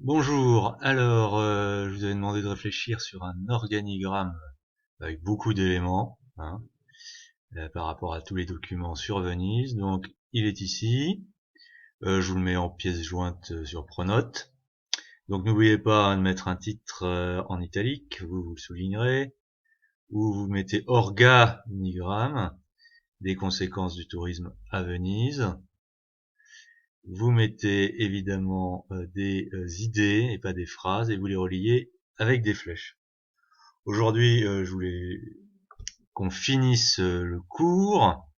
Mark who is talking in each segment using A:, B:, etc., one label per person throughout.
A: Bonjour, alors je vous avais demandé de réfléchir sur un organigramme avec beaucoup d'éléments par rapport à tous les documents sur Venise. Donc il est ici, je vous le mets en pièce jointe sur Pronote. Donc n'oubliez pas de mettre un titre en italique, vous le soulignerez, ou vous mettez organigramme des conséquences du tourisme à Venise. Vous mettez évidemment des idées et pas des phrases et vous les reliez avec des flèches. Aujourd'hui, je voulais qu'on finisse le cours.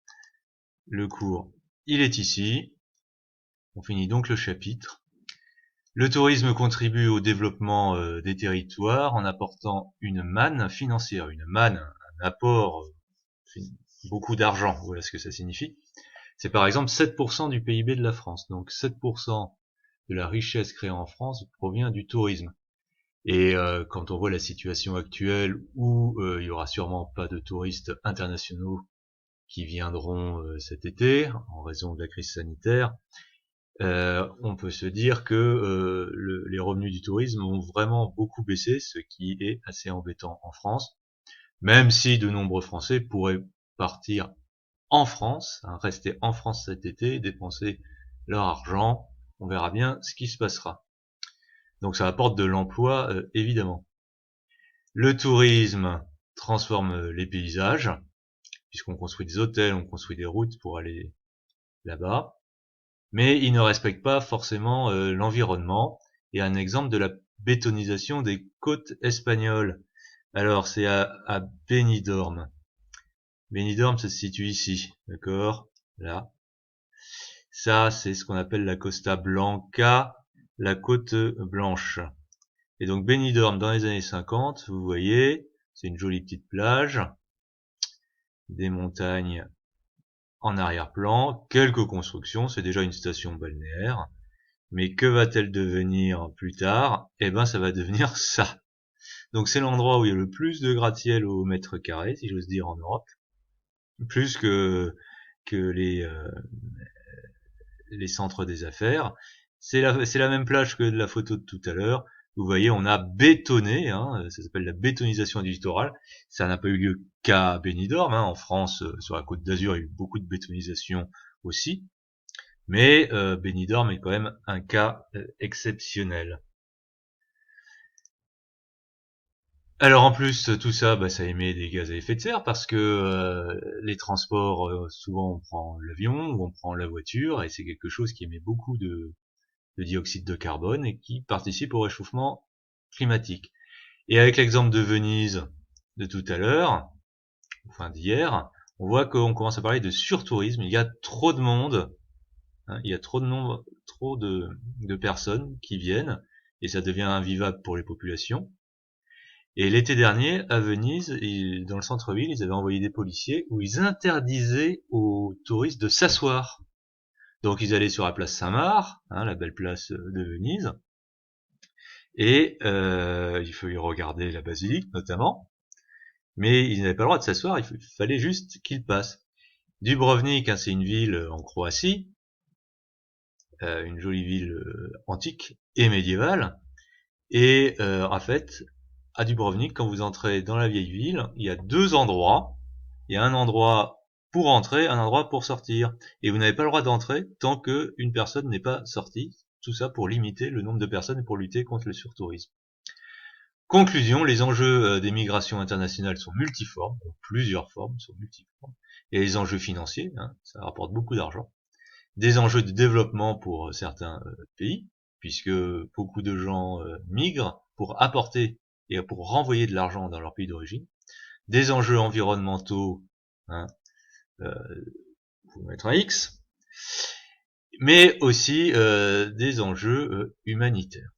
A: Le cours, il est ici. On finit donc le chapitre. Le tourisme contribue au développement des territoires en apportant une manne financière. Une manne, un apport, beaucoup d'argent, voilà ce que ça signifie. C'est par exemple 7% du PIB de la France. Donc 7% de la richesse créée en France provient du tourisme. Et quand on voit la situation actuelle où il y aura sûrement pas de touristes internationaux qui viendront cet été en raison de la crise sanitaire, on peut se dire que les revenus du tourisme ont vraiment beaucoup baissé, ce qui est assez embêtant en France, même si de nombreux Français pourraient partir en France, rester en France cet été, dépenser leur argent. On verra bien ce qui se passera. Donc ça apporte de l'emploi, évidemment. Le tourisme transforme les paysages, puisqu'on construit des hôtels, on construit des routes pour aller là-bas, mais il ne respecte pas forcément l'environnement. Et un exemple de la bétonisation des côtes espagnoles. Alors c'est à Benidorm. Benidorm, ça se situe ici, d'accord? Là. Ça, c'est ce qu'on appelle la Costa Blanca, la côte blanche. Et donc Benidorm, dans les années 50, vous voyez, c'est une jolie petite plage, des montagnes en arrière-plan, quelques constructions, c'est déjà une station balnéaire. Mais que va-t-elle devenir plus tard? Eh ben, ça va devenir ça. Donc c'est l'endroit où il y a le plus de gratte-ciel au mètre carré, si j'ose dire, en Europe. Plus que les centres des affaires. C'est la même plage que de la photo de tout à l'heure. Vous voyez, on a bétonné, ça s'appelle la bétonisation du littoral. Ça n'a pas eu lieu qu'à Benidorm. En France, sur la Côte d'Azur, il y a eu beaucoup de bétonisation aussi. Mais Benidorm est quand même un cas exceptionnel. Alors en plus tout ça, ça émet des gaz à effet de serre parce que les transports, souvent on prend l'avion ou on prend la voiture et c'est quelque chose qui émet beaucoup de dioxyde de carbone et qui participe au réchauffement climatique. Et avec l'exemple de Venise de tout à l'heure, enfin d'hier, on voit qu'on commence à parler de surtourisme. Il y a trop de monde, il y a trop de nombre, trop de personnes qui viennent et ça devient invivable pour les populations. Et l'été dernier, à Venise, dans le centre-ville, ils avaient envoyé des policiers où ils interdisaient aux touristes de s'asseoir. Donc ils allaient sur la place Saint-Marc, la belle place de Venise, et il fallait regarder la basilique notamment, mais ils n'avaient pas le droit de s'asseoir, il fallait juste qu'ils passent. Dubrovnik, c'est une ville en Croatie, une jolie ville antique et médiévale, et en fait, à Dubrovnik, quand vous entrez dans la vieille ville, il y a deux endroits. Il y a un endroit pour entrer, un endroit pour sortir. Et vous n'avez pas le droit d'entrer tant qu'une personne n'est pas sortie. Tout ça pour limiter le nombre de personnes et pour lutter contre le surtourisme. Conclusion, les enjeux des migrations internationales sont multiformes, donc plusieurs formes sont multiformes. Il y a les enjeux financiers, ça rapporte beaucoup d'argent. Des enjeux de développement pour certains pays, puisque beaucoup de gens migrent pour apporter et pour renvoyer de l'argent dans leur pays d'origine. Des enjeux environnementaux, faut mettre un X, mais aussi des enjeux humanitaires.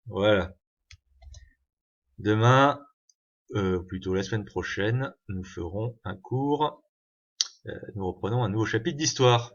A: Voilà. Demain, plutôt la semaine prochaine, nous ferons un cours, nous reprenons un nouveau chapitre d'histoire.